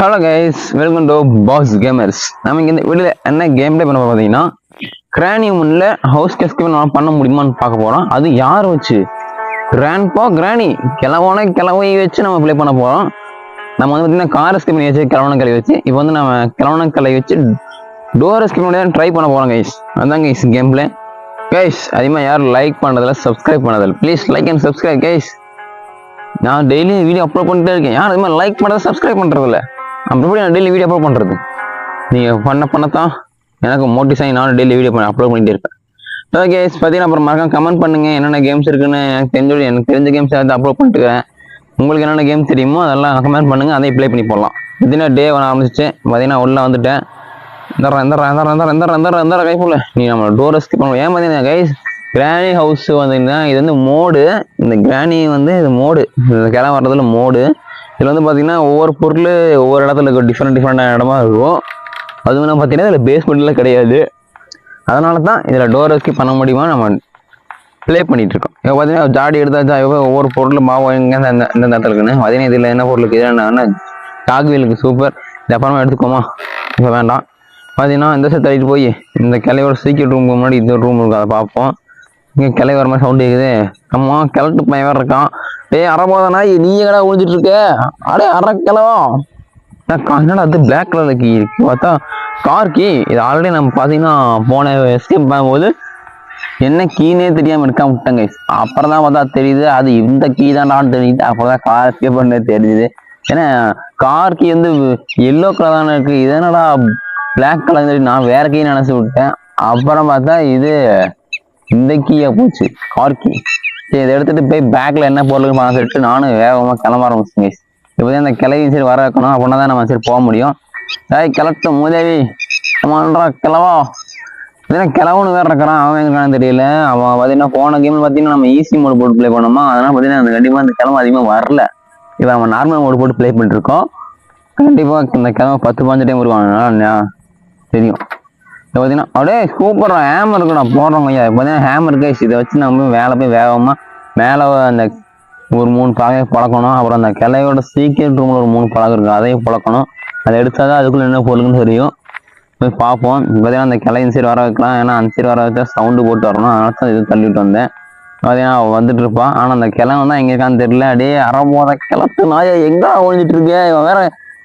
Hello guys, welcome to boss gamers. நம்ம இங்கே இந்த வீடியோவில் என்ன கேம் பிளே பண்ண பார்த்தீங்கன்னா, கிரானியமில் ஹவுஸ் டெஸ்ட் நம்ம பண்ண முடியுமான்னு பார்க்க போகிறோம். அது யார் வச்சு? கிராணி கிளவை வச்சு நம்ம ப்ளே பண்ண போகிறோம். நம்ம வந்து பார்த்தீங்கன்னா கார் ஸ்கிப் பண்ணி வச்சு கிளவன கலை வச்சு, இப்போ வந்து நம்ம கிளவன கலை வச்சு டோர் ஸ்கிப் பண்ணி ட்ரை பண்ண போகிறோம் கைஸ். அதுதான் கைஸ் கேம் பிளே. கைஸ் அதிகமாக யாரும் லைக் பண்ணுறதில்ல, சப்ஸ்கிரைப் பண்ணதில்ல. Please like and subscribe guys. நான் டெய்லி வீடியோ அப்லோட் பண்ணிட்டே இருக்கேன். யாரும் அதிகமாக லைக் பண்ணுறதை சப்ஸ்கிரைப் பண்ணுறதில்ல. அப்படி நான் டெய்லி வீடியோ அப்லோட் பண்ணுறது, நீங்கள் பண்ணத்தான் எனக்கு மோட்டிவேஷன் ஆகி நானும் டெய்லி வீடியோ அப்லோட் பண்ணிட்டு இருப்பேன். ஓகே பார்த்தீங்கன்னா அப்புறம் மறக்காம கமெண்ட் பண்ணுங்கள் என்னென்ன கேம்ஸ் இருக்குன்னு. எனக்கு தெரிஞ்ச கேம்ஸ் ஏதாவது அப்லோட் பண்ணிட்டுருக்கேன். உங்களுக்கு என்னென்ன கேம் தெரியுமோ அதெல்லாம் கமெண்ட் பண்ணுங்கள், அதையும் ப்ளே பண்ணி போடலாம். பார்த்தீங்கன்னா டே ஒன்று ஆரம்பிச்சிச்சு. பார்த்தீங்கன்னா உள்ளே வந்துட்டேன். எந்த கை போல நீ நம்ம டோரை ஸ்கிப் பண்ணுவோம். ஏன் பார்த்தீங்கன்னா கைஸ், கிராணி ஹவுஸ் வந்தீங்கன்னா இது வந்து மோடு. இந்த கிராணி வந்து இது மோடு, கிளம்ப வர்றதுல மோடு. இதில் வந்து பார்த்தீங்கன்னா ஒவ்வொரு பொருள் ஒவ்வொரு இடத்துல இருக்கும், டிஃப்ரெண்டான இடமா இருக்கும். அதுவும் என்ன பார்த்தீங்கன்னா இதில் பேஸ்மெண்ட்லாம் கிடையாது. அதனால தான் இதில் டோர் ஸ்கிப் பண்ண முடியுமா நம்ம ப்ளே பண்ணிட்டு இருக்கோம். இப்போ பார்த்தீங்கன்னா ஜாடி எடுத்தாச்சா, ஒவ்வொரு பொருள் மாவு எங்கே எந்த இடத்துல இருக்குன்னு பார்த்தீங்கன்னா இதில் என்ன பொருள் இருக்குது என்னன்னா டாக்வீலுக்கு சூப்பர். இது அப்புறமா எடுத்துக்கோமா, இப்போ வேண்டாம். பார்த்தீங்கன்னா இந்த சைடு தள்ளிட்டு போய் இந்த கிளையோட சீக்கிரம் ரூமுக்கு முன்னாடி இந்த ரூம் இருக்கும், அதை பார்ப்போம். இங்கே கிளை வர மாதிரி சவுண்டு கேட்குது. அம்மா கிளட்டு பையன் வேறு இருக்கான். அறபோதனா நீ எங்கடா ஒழிஞ்சிட்டு இருக்க? அடே அறக்கிழவா என்னடா அது பிளாக் கலர்ல கீ இருக்கு, பார்த்தா கார் கீ. இது ஆல்ரெடி நம்ம பார்த்தீங்கன்னா போன எஸ்கேப் பண்ணும்போது என்ன கீனே தெரியாமல் இருக்காம விட்டேங்க. அப்புறம் தான் பார்த்தா தெரியுது அது இந்த கீ தான்டான்னு தெரியுது. அப்புறம் தான் கார் எஸ்கேப் பண்ண தெரிஞ்சுது. ஏன்னா கார் கீ வந்து எல்லோ கலர் தானே இருக்கு, இது என்னடா பிளாக் கலர் சொல்லி நான் வேற கீ நினைச்சு விட்டேன். அப்புறம் பார்த்தா இது இந்த கீயா போச்சு, கார் கீ. சரி இதை எடுத்துட்டு போய் பேக்ல என்ன பொருளுக்கு பண்ண சொல்லிட்டு நானும் வேகமாக கிளம்ப ஆரம்பிச்சுங்க. இப்போ அந்த கிளவியும் சரி வர வைக்கணும், அப்படின்னா தான் நம்ம சரி போக முடியும். கிளட்டு மூதேவி நம்மன்றா கிளவா. பார்த்தீங்கன்னா கிளவுன்னு வேற இருக்கிறான், அவன் எங்கன்னு தெரியல. அவன் பார்த்தீங்கன்னா போன கேம் பார்த்தீங்கன்னா நம்ம ஈஸி மோடு போட்டு ப்ளே பண்ணோமா, அதனால பார்த்தீங்கன்னா அந்த கண்டிப்பாக அந்த கிளம்பு அதிகமாக வரல. இப்போ நம்ம நார்மல் மோடு போட்டு ப்ளே பண்ணிட்டு இருக்கோம். கண்டிப்பாக இந்த கிளம்பு 10-15 டைம் வருவாங்க தெரியும். இப்போ பார்த்தீங்கன்னா அப்படியே சூப்பராக ஹேமர் இருக்கு, நான் போடுறோம் ஐயா. இப்போ பார்த்தீங்கன்னா ஹேமர் கேஸ் இதை வச்சு நம்ம வேலை போய் வேகமாக மேலே அந்த ஒரு 3 பலகை பழக்கணும். அப்புறம் அந்த கிளையோட சீக்கிரம் ரூமில் ஒரு 3 பழகம் இருக்குது, அதையும் பழக்கணும். அதை எடுத்தால் தான் அதுக்குள்ளே என்ன பொருளுன்னு தெரியும். போய் பார்ப்போம். பார்த்தீங்கன்னா அந்த கிளை இந்த சைடு வர வைக்கலாம், ஏன்னா அந்த சைடு வர வச்சா சவுண்டு போட்டு வரணும். அதனால தான் இது தள்ளிவிட்டு வந்தேன். பார்த்தீங்கன்னா அவள் வந்துட்டு இருப்பான். ஆனால் அந்த கிளை தான் எங்கே இருக்கான்னு தெரியல. அப்படியே அறம்போத கிளத்து நாயை எங்கே ஒழிஞ்சிட்டு இருக்கேன். இவன் வேற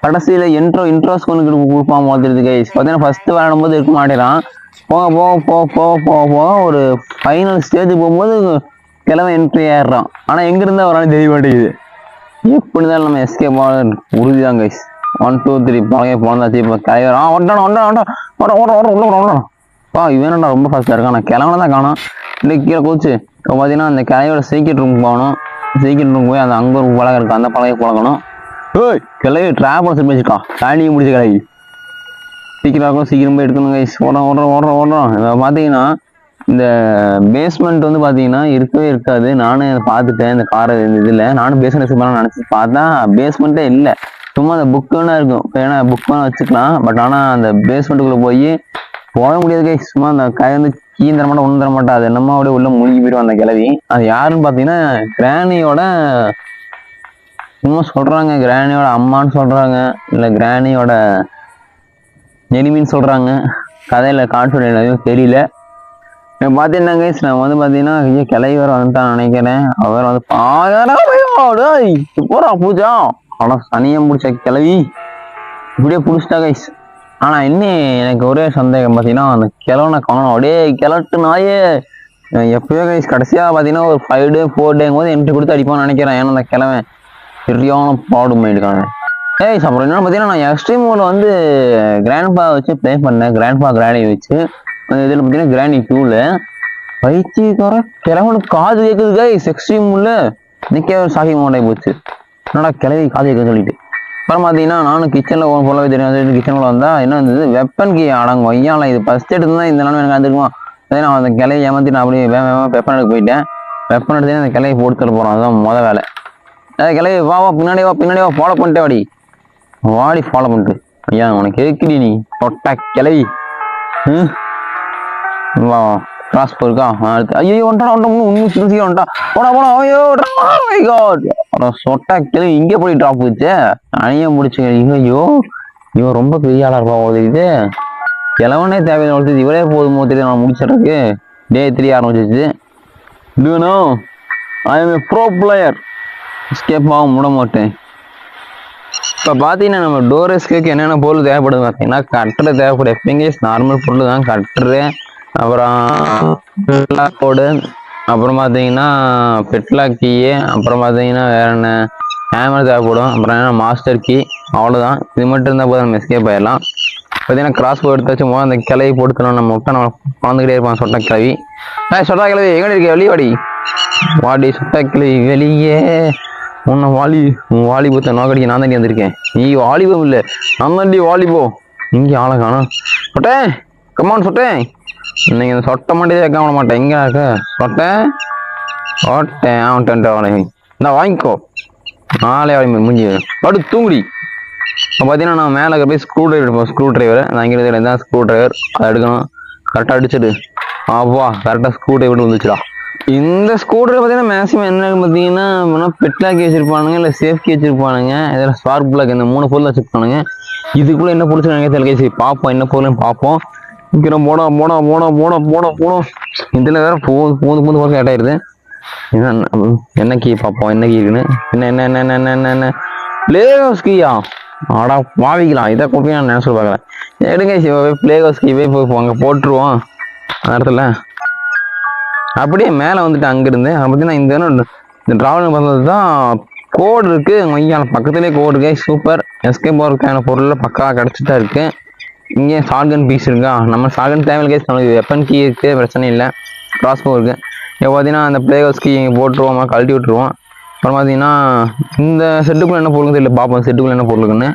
கடைசியில் இன்ட்ரோஸ் கொண்டு கொடுப்பான் மாதிரி கைஸ். பார்த்தீங்கன்னா ஃபர்ஸ்ட் விளையாடும் போது இருக்க மாட்டேறான். போக ஒரு ஃபைனல் ஸ்டேஜ் போகும்போது கிழமை என்ட்ரி ஆயிடுறான். ஆனால் எங்கிருந்தா வரான்னு தெரிய மாட்டேங்குது. எப்படி தான் நம்ம எஸ்கேப் உறுதி தான் கைஸ். 1 2 3 பழகை போனாச்சு. இப்போ கிளைவர் ஓடா இவனடா ரொம்ப ஃபாஸ்ட்டாக இருக்கான். நான் கிளம்புனா தான் காணும். இல்லை கீழே போச்சு. இப்போ பார்த்தீங்கன்னா அந்த கிளையோட சீக்கிரம் ரூம் போகணும். சீக்கிரம் ரூம் போய் அந்த அங்கே ஒரு பழகம் இருக்குது, அந்த பழகை பழகணும். ஓய் கிளவி ட்ராப் சொல்லி வச்சுக்கா, தாண்டியும் முடிச்ச கிளவி சீக்கிரம் போய் எடுக்கணும் கைஸ். ஓடுறோம். இப்போ பார்த்தீங்கன்னா இந்த பேஸ்மெண்ட் வந்து பார்த்தீங்கன்னா இருக்கவே இருக்காது. நானும் பார்த்துட்டேன் இந்த காரை இதில். நானும் பேஸ்மெண்ட் பண்ணலாம் நினச்சி பார்த்தா பேஸ்மெண்ட்டே இல்லை, சும்மா அந்த புக்குன்னா இருக்கும். ஏன்னா புக் வேணா வச்சுக்கலாம், பட் ஆனால் அந்த பேஸ்மெண்ட்டுக்குள்ளே போக முடியாது கைஸ். சும்மா அந்த கை வந்து கீ தரமாட்டா ஒன்றும் தரமாட்டா, அது என்னமோ அப்படியே உள்ள மூழ்கி போயிடும் அந்த கிளவி. அது யாருன்னு பார்த்தீங்கன்னா கிராணியோட சும்மா சொல்கிறாங்க, கிராணியோட அம்மான்னு சொல்கிறாங்க, இல்லை கிராணியோட எனிமின்னு சொல்கிறாங்க. கதையில் கான்ஃபிடென்ட் எதுவும் தெரியல. இப்போ பார்த்தீங்கன்னா கைஸ் நான் வந்து பார்த்தீங்கன்னா ஐயோ கிளவி வேறு வந்துட்டான் நினைக்கிறேன். அவர் வந்து போகிறா பூஜா. ஆனால் சனியம் பிடிச்ச கிளவி இப்படியே பிடிச்சிட்டா கைஸ். ஆனால் இன்னும் எனக்கு ஒரே சந்தேகம் பார்த்தீங்கன்னா அந்த கிழவனை காணும். அப்படியே கிளட்டு நாயே எப்பயோ கைஸ் கடைசியாக பார்த்தீங்கன்னா ஒரு 5 day 4 day போது என்ட்ரி கொடுத்து அடிப்பான்னு நினைக்கிறேன். ஏன்னா அந்த கிழவன் சரியான பாடும் பண்ணியிருக்காங்க. அப்புறம் என்னன்னு பார்த்தீங்கன்னா நான் எக்ஸ்ட்ரீம் மோடில் வந்து கிராண்ட்பா வச்சு ப்ளே பண்ணேன். கிராணி வச்சு இதில் பார்த்தீங்கன்னா கிராணி 2ல பைத்தியக்கார கிழவனுக்கு காது கேட்குது கைஸ். எக்ஸ்ட்ரீம் மோடில் நிற்க ஷாக்கிங் மோடாகி போச்சு. என்னடா கிளவி காது கேட்குன்னு சொல்லிட்டு. அப்புறம் பார்த்தீங்கன்னா நானும் கிச்சனில் போலவே தெரியும். கிச்சனில் வந்தால் என்ன இருந்தது, வெப்பன் கீ அடங்கும் ஐயாலாம். இது ஃபர்ஸ்ட் எடுத்து தான் இந்த நிலமை எனக்கு வந்துருக்குமா. அதே நான் அந்த கிளையை ஏமாற்றி நான் அப்படியே வெப்பன் எடுக்க போயிட்டேன். வெப்பன் எடுத்து அந்த கிளையை போட்டு போகிறோம், அதுதான் மொதல் வேலை. கிளவி வா பின்னாடி வா ஃபாலோ பண்ணிட்டே வாடி ஃபாலோ பண்ணிட்டு ஐயா உனக்கு கேட்குடி நீ தொட்டா கிளவி. வா கிராஸ் இருக்கா ஐயோ ஒன்றா இன்னும் சிறுசியா ஒன்றா போடா போடா ஐயோ சொட்டா கிளி இங்கே போய் ட்ராப் வச்சு அணிய முடிச்சு ஐயோ இவன் ரொம்ப பெரிய ஆளா இருப்பா போகுது இது கிழவனே தேவையான இவரே போதுமோ தெரியும் நான் முடிச்சிடறதுக்கு டே 3 ஆரம்பிச்சிச்சு I M A bro player escape ஆக முட மாட்டேன் இப்போ பார்த்தீங்கன்னா நம்ம டோர் எஸ்கேக்கு என்னென்ன பொருள் தேவைப்படுது பார்த்தீங்கன்னா கட்டரை தேவைப்படும் எப்பயுமே நார்மல் பொருள் தான் கட்டுரு அப்புறம் கோடு அப்புறம் பார்த்தீங்கன்னா பெட்லாக் கீயு அப்புறம் பார்த்தீங்கன்னா வேற என்ன ஹேமர் தேவைப்படும் அப்புறம் என்ன மாஸ்டர் கீ அவ்வளோதான் இது மட்டும் இருந்தால் போதும் நம்ம எஸ்கேப் ஆயிடலாம் பார்த்தீங்கன்னா கிராஸ் போர்டு எடுத்து வச்சு அந்த கிளவி போட்டுக்கணும் நம்ம முட்டை நம்ம குழந்துக்கிட்டே இருப்பான் சொட்டா கிளவி சொட்டா கிளவி எங்கே இருக்க வெளியே வாடி சொட்டா கிளவி வெளியே உன்னை வாலிபத்தை நோக்கடிக்க நான் தாண்டி வந்திருக்கேன் நீ வாலிபம் இல்லை நான் தாண்டி வாலிபோ இங்கே ஆளை காணும் சொட்டேன் கம்மான் சொட்டேன் இன்னைக்கு இந்த சொட்டை மாட்டே கேட்க விட மாட்டேன் எங்கே இருக்க சொட்டேன் அவன்ட்டு அவனை இந்த வாங்கிக்கோ நாளே வாலி முடிஞ்சு படு தூங்குடி இப்போ பார்த்தீங்கன்னா நான் மேலே போய் ஸ்க்ரூ டிரைவர் எடுப்போம் ஸ்க்ரூ டிரைவர் நான் இங்கே தான் ஸ்க்ரூ டிரைவர் அதை எடுக்கணும் கரெக்டாக அடிச்சுட்டு ஆப்பா கரெக்டாக ஸ்க்ரூ டிரைவர் வந்துச்சுடா இந்த ஸ்க்ரூ டிரைவர் பார்த்தீங்கன்னா மேக்ஸிமம் என்ன பார்த்தீங்கன்னா பெட்லாக்கி வச்சிருப்பானுங்க இல்லை சேஃப்டி வச்சிருப்பானுங்க இதில் ஸ்பார்க் பிளாக் இந்த 3 பொருள் வச்சிருப்பானுங்க இதுக்குள்ளே என்ன பிடிச்சிருக்காங்க தெரியல சரி பார்ப்போம் என்ன பொருள்னு பார்ப்போம் சீக்கிரம் போனோம் இதில் வேற பூந்து போக கேட்டாயிருது என்ன கீ பார்ப்போம் என்ன கீ இருக்குன்னு என்ன பிளேஹவுஸ் கீயா ஆடா வாவிக்கலாம் இதை கொண்டு நான் நினைச்சு பார்க்குறேன் எடுங்க பிளேஹவுஸ் கீ போய் அங்கே போட்டுருவோம் அந்த இடத்துல அப்படியே மேலே வந்துட்டு அங்கிருந்து பார்த்தீங்கன்னா இந்த ட்ராவலிங் பண்ணுறது தான் கோடு இருக்கு மையான பக்கத்துலேயே கோடு இருக்கு சூப்பர் எஸ்கேப் போகிறதுக்கான பொருள் பக்காவாக கிடச்சிட்டா இருக்கு இங்கே ஷாட்கன் பீஸ் இருக்கா நம்ம ஷாட்கன் தேவையில்லை கேஸ் நம்மளுக்கு வெப்பன் கீ இருக்குது பிரச்சனை இல்லை கிராஸ்போ இருக்குது இப்போ பார்த்தீங்கன்னா அந்த பிளேஹவுஸ் கீ இங்கே போட்டுருவோம் கழட்டி விட்டுருவோம் அப்புறம் பார்த்தீங்கன்னா இந்த செட்டுக்குள்ளே என்ன பொருளுன்னு தெரியல பார்ப்போம் செட்டுக்குள்ளே என்ன பொருளுக்குன்னு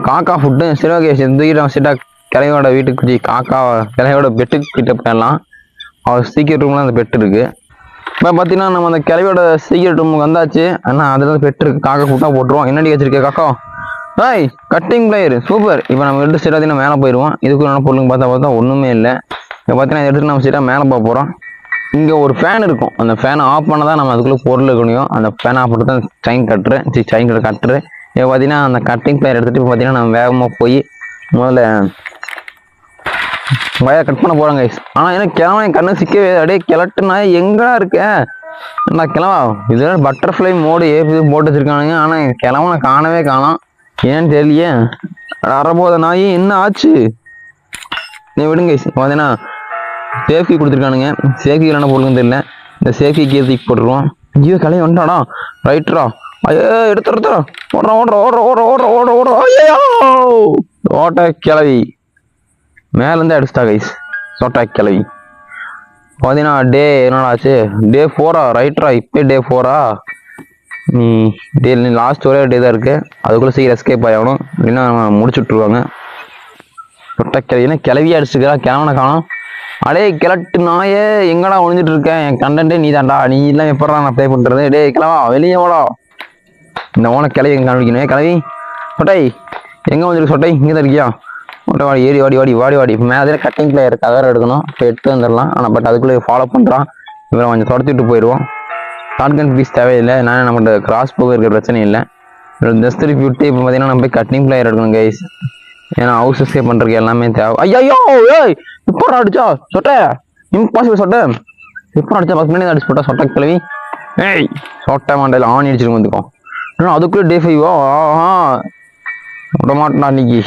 காக்கா ஃபுட்டு சரி ஓகே தூக்கிட்டு செட்டாக கிளையோட வீட்டுக்கு காக்கா கிளையோட பெட்டுக்கு கிட்ட போயிடலாம் அவர் சீக்கிரம் ரூம்ல அந்த பெட் இருக்கு இப்போ பார்த்தீங்கன்னா நம்ம அந்த கிளையோட சீக்கிரம் ரூமுக்கு வந்தாச்சு ஆனால் அதில் பெட் இருக்கு காக்கா ஃபுட்டாக போட்டுருவோம் என்னடி வச்சிருக்கேன் காக்கா ஹாய் கட்டிங் பிளேயர் சூப்பர் இப்போ நம்ம எடுத்து செட் பார்த்தீங்கன்னா மேலே போயிடுவோம் இதுக்கு என்ன பொருளுங்க பார்த்தா ஒன்றுமே இல்லை இப்போ பார்த்தீங்கன்னா இதை எடுத்துட்டு நம்ம செட்டாக மேலே போக போகிறோம் இங்கே ஒரு ஃபேன் இருக்கும் அந்த ஃபேனை ஆஃப் பண்ண தான் நம்ம அதுக்குள்ளே பொருள் இருக்கணும் அந்த ஃபேனை ஆஃப் பண்ணிட்டு தான் செயின் கட்டுரு இப்போ பார்த்தீங்கன்னா அந்த கட்டிங் பிளேயர் எடுத்துகிட்டு இப்போ பார்த்தீங்கன்னா நம்ம வேகமாக போய் முதல்ல வயரை கட் பண்ண போகிறாங்க ஆனால் எனக்கு கிளம்ப என் கண்ணு சிக்கவே அப்படியே கிளட்டுனா எங்கடா இருக்கேன் நான் கிளம்பா இதெல்லாம் பட்டர்ஃப்ளை மோடு ஏபி போட்டு வச்சிருக்கானுங்க ஆனால் கிளம்ப நான் காணவே காணோம் ஏன்னு தெரியலையே அறபோத நாய் என்ன ஆச்சு நீ விடுங்க பார்த்தீங்கன்னா சேஃப்டி கொடுத்துருக்கானுங்க சேஃப்டி இல்லைன்னா பொருளுன்னு தெரியல இந்த சேஃப்டி கீழே தூக்கி போட்டுருவோம் ஐயோ கிளம்பி வந்துட்டாடா ரைட்ரா ஐயோ எடுத்துறா ஓட்ட கிளவி மேலேருந்து அடிச்சிட்டா கைஸ் சொட்டா கிளவி பார்த்தீங்கன்னா டே என்னடா ஆச்சு டே 4 ரைட்ரா இப்போ டே 4 நீ லாஸ்ட் ஒரே டே தான் இருக்கு அதுக்குள்ளே சீக்கிரம் எஸ்கேப் ஆகணும் அப்படின்னா முடிச்சு விட்ருவாங்க சொட்டா கிளவி என்ன கிளவியா அடிச்சுக்கிறா கிளவனை காணும் அடே கிளட்டு நாயே எங்கடா ஒழிஞ்சிட்டு இருக்கேன் என் கண்டென்ட்டே நீ தான்டா நீ எல்லாம் எப்படா நான் ப்ளே பண்ணுறது டே கிளவா வெளியே வாடா இந்த ஓன கிளவி எங்கே கண்டுபிடிக்கணும் கிளவி சொட்டை எங்கே வந்துருக்கு சொட்டை இங்கே தான் இருக்கியா சொட்டை வாடி ஏறி வாடி இப்போ மேலே கட்டிங் பிளேயர் கவர் எடுக்கணும் இப்போ எடுத்து வந்துடலாம் ஆனால் பட் அதுக்குள்ளே ஃபாலோ பண்ணுறான் இவரை கொஞ்சம் துரத்திட்டு போயிடுவோம் ஷாட்கன் பீஸ் தேவையில்லை நான் நம்மகிட்ட கிராஸ் போக இருக்கிற பிரச்சனை இல்லை ஜஸ்ட் விட்டு இப்போ பார்த்தீங்கன்னா நம்ம போய் கட்டிங் பிளேயர் எடுக்கணும் கைஸ் ஏன்னா ஹவுஸ் எஸ்கேப் பண்ணுறதுக்கு எல்லாமே தேவை ஐயோ ஏய் இப்போ அடிச்சா சொட்டை இம்பாசிபிள் சொட்டை இப்போ அடிச்சா 10 மினிட் அடிச்சு போட்டா சொட்டை கிளவி ஏய் சொட்டை மாண்டையில் ஆணி அடிச்சிருக்க வந்துக்கும் அதுக்குள்ளே டே 5 விட மாட்டா அன்னைக்கு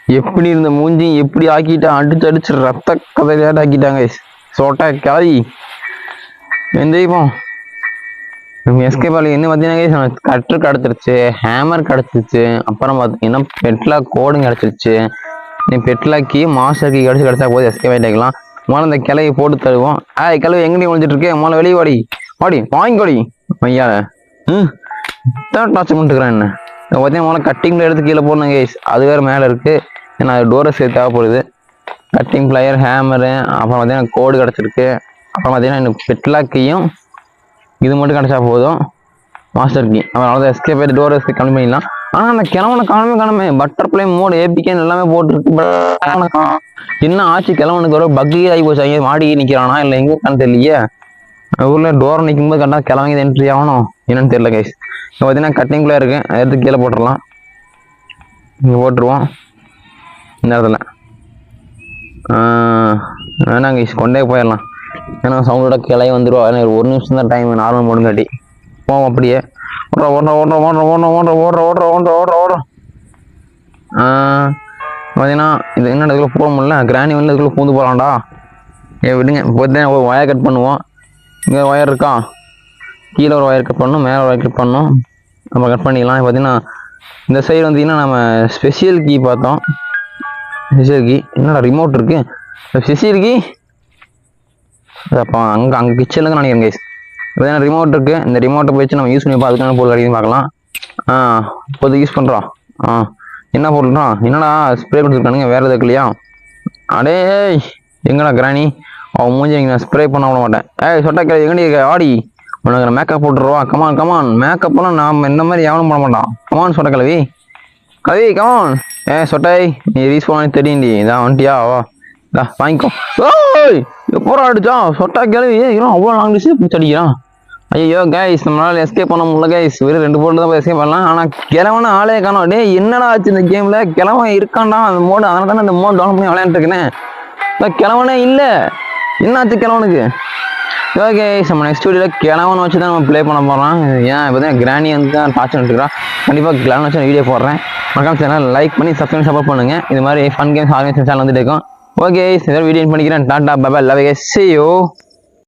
எப்படி இருந்த மூஞ்சி எப்படி ஆக்கிட்டா அடிச்சு ரத்த கதையிலாட்ட ஆக்கிட்டாங்க சொட்டை கிளவி எந்திரிப்போம் எஸ்கேப் ஆகி என்ன பார்த்தீங்கன்னா கட்ரு கிடச்சிருச்சு ஹேமர் கிடச்சிருச்சு அப்புறம் பார்த்தீங்கன்னா பெட்லாக் கோடும் கிடச்சிருச்சு நீ பெட்லாக்கி மாஸ்டர் கீ கிடச்சா போது எஸ்கேப் ஆகிட்டாக்கலாம் முதல்ல அந்த கிளையை போட்டு தருவோம் கிளவி எங்கடி ஒழிஞ்சிட்டு இருக்கேன் முதல்ல வெளியே வாடி வாங்கிக்கோடி ஐயா தான் டார்ச்சர் பண்ணிட்டுக்கிறேன் என்ன பார்த்தீங்கன்னா முதல்ல கட்டிங் எடுத்து கீழே போடணும் கேஸ் அது வேறு மேலே இருக்குது ஏன்னா அது டோரை சேர்த்து தேவைப்படுது கட்டிங் பிளேயர் ஹேமரு அப்புறம் பார்த்தீங்கன்னா கோடு கிடச்சிருக்கு அப்புறம் பார்த்தீங்கன்னா எனக்கு பெட்லாக்கையும் இது மட்டும் கிடச்சா போதும் மாஸ்டர் கீ அப்புறம் அவ்வளோதான் எஸ்கேப் ஆகிட்டு டோர் எஸ்கேப் கம்மி பண்ணிடலாம் ஆனா அந்த கிழவனை காணமே பட்டர்ஃப்ளை மோடு ஏபிகேன்னு எல்லாமே போட்டுருக்கு. என்ன ஆச்சு கிழவனுக்கு ஒரு பக்கி ஆகி போச்சு. ஐயா மாடி நிக்கிறானா இல்லை எங்க இருக்கான்னு தெரியலையே. ஊர்ல டோர் நிற்கும் போது கண்டா கிழவங்க என்ட்ரி ஆகணும் என்னன்னு தெரியல கைஸ். இப்போ பார்த்தீங்கன்னா கட்டிங்குள்ளே இருக்கு, எடுத்து கீழே போட்டுடலாம். இங்கே போட்டுருவோம் இந்த இடத்துல. வேணாம் கைஸ், கொண்டே போயிடலாம். ஏன்னா சவுண்டோட கிளைய வந்துடுவா. ஏன்னா ஒரு நிமிஷம் தான் டைம் நார்மல் போடுங்காட்டி போவோம். அப்படியே பார்த்தீங்கன்னா இது என்ன இதுக்குள்ள போக முடியல. கிராணி வந்து இதுக்குள்ள பூந்து போகலாம்டா. விடுங்க போய் ஒரு ஒயர் கட் பண்ணுவோம். இங்கே ஒயர் இருக்கா, கீழே ஒரு ஒயர் கட் பண்ணணும், மேலே ஒயர் கட் பண்ணணும். நம்ம கட் பண்ணிக்கலாம். பார்த்தீங்கன்னா இந்த சைடு வந்தீங்கன்னா நம்ம ஸ்பெஷல் கீ பார்த்தோம். ஸ்பெஷல் கீ என்னடா ரிமோட் இருக்கு. ஸ்பெஷல் கீ அப்போ அங்கே கிச்சனுக்கு நினைக்கிறேன் கைஸ். பார்த்தீங்கன்னா ரிமோட் இருக்கு. இந்த ரிமோட்டை போயிடுச்சு நம்ம யூஸ் பண்ணி அதுக்கான பொருள் கிடைக்கும் பார்க்கலாம். இப்போது யூஸ் பண்ணுறோம். என்ன பொருள்றான், என்னடா ஸ்ப்ரே கொடுத்துருக்கானுங்க, வேறு எதுக்கு இல்லையா? அடே எங்கடா கிராணி, அவன் மூஞ்சி நான் ஸ்ப்ரே பண்ண விட மாட்டேன். சொட்டா கிளை எங்கடி ஆடி, உனக்கு நான் மேக்கப் போட்டுருவா. கமான் கமான், மேக்கப்லாம் நாம் இந்த மாதிரி எவனும் பண்ண மாட்டான். கமான் சொட்ட கிளவி கமான். சொட்டாய் நீ ரீஸ் பண்ணாலும் தெரியுண்டி. இதான் வந்துட்டியா, வா வாங்கிக்கோ. எப்போ அடிச்சா சொட்டா கிளவி அவ்வளோ லாங் டிஸ்டன்ஸ் அடிக்கிறான். ஐயோ கைஸ், நம்மளால எஸ்கேப் பண்ண முடியல கைஸ். வெறும் 2 போட்டு தான் எஸ்கேப் பண்ணலாம். ஆனால் கிழவனை ஆளே காணோம். டே என்னடா ஆச்சு இந்த கேமில், கிழவன் இருக்கான்டா அந்த மோடு. அதனால தானே அந்த மோட் டவுன் பண்ணி விளையாண்டுருக்கேன். கிழவனே இல்லை, என்னாச்சு கிழவனுக்கு? ஓகே நம்ம நெக்ஸ்ட் வீடியோவில் கிழவனை வச்சு தான் நம்ம ப்ளே பண்ண போகிறோம். ஏன் இப்போ தான் கிராணி வந்து தான் டார்ச் எடுத்துக்கிறோம். கண்டிப்பாக கிழவனை வச்சு வீடியோ போடுறேன். மறக்காம சேனல் லைக் பண்ணி சப்ஸ்கிரைப் சப்போர்ட் பண்ணுங்கள். இது மாதிரி ஃபன் கேம்ஸ் ஆர்கனைசேஷன் சேனல் வந்துட்டு இருக்கும். ஓகே வீடியோ பண்ணிக்கிறேன். Tata bye, love you, see you.